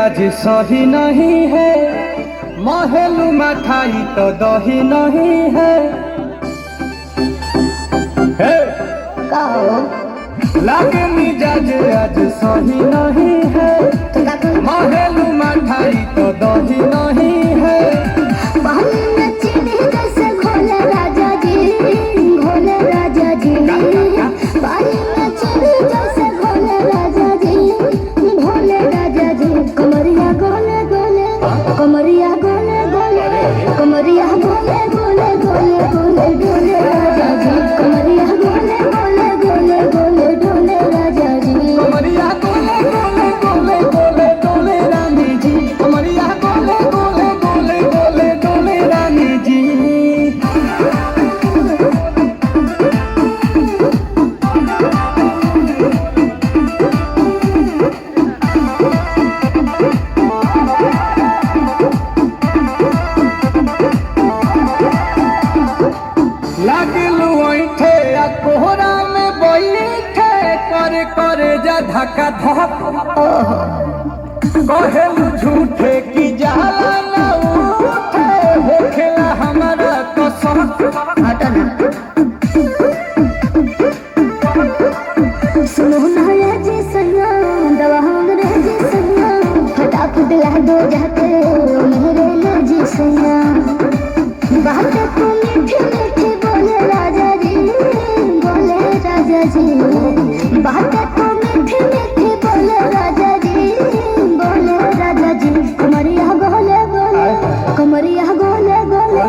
मिजाज सही नहीं है, महलू मठाई तो दही नहीं है। लागे मिजाज आज सही नहीं है, महलू मठाई तो दही नहीं है। कमरिया गोले गोले कमरिया गोले गोले गोले गोले डोले राजा जी, कमरिया गोले गोले गोले गोले डोले राजा जी, कमरिया गोले गोले गोले गोले डोले रानी जी, कमरिया गोले गोले गोले गोले डोले रानी जी। लागलू ऐठे आ कोहरा में बैठे करे करे जा धक्का धक, कहेलू झूठे की जाला ना उठे, होखेला हमारा कसम। सुनो ना रे जी सैया, दवा हमरे जी सैया, फटाफट ला दो जाके मेरे ले जी सैया। बातें तो मीठी मीठी बोले राजा जी, बोले राजा जी, बातें तो मीठी मीठी बोले राजा जी, बोले राजा जी। कमरिया गोले गोले कमरिया गोले गोले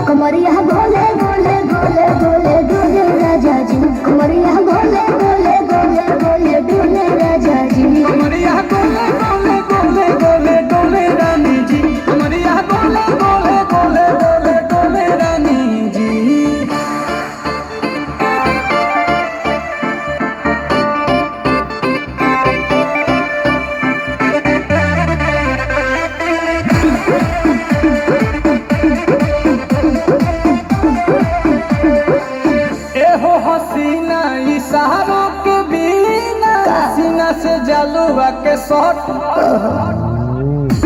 कमरिया गोले गोले गोले गोले डोले राजा जी, कमरिया गोले गोले गोले गोले डोले राजा जी, कमरिया गोले गोले गोले गोले डोले रानी जी, कमरिया गोले गोले गोले गोले डोले रानी जी। एहो हसीना इशारों के बिना, सीना से जलुआ के शॉट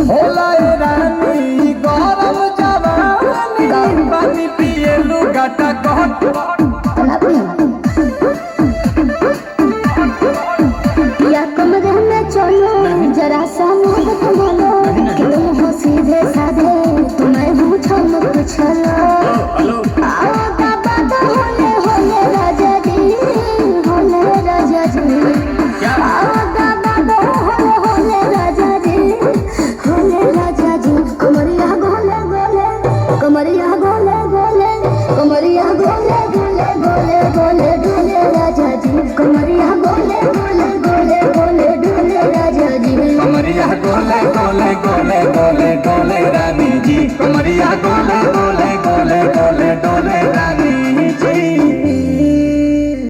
होला ए रानी गरम जवानी, पानी पिए लुगाटा घट। या कमरे में चलो जरा सा मुझ संभालो, कि तुम हो सीधे साधे तुम्हें पूछो न पूछलो। आओ बाबा तो होले होले राजा जी, होले राजा जी, आओ बाबा तो होले होले राजा जी, होले राजा जी। कमरिया गोले गोले कमरिया गोले गोले कमरिया गोले गोले गोले गोले डोले राजा जी, कमरिया गोले गोले गोले गोले डोले राजा जी, कमरिया गोले गोले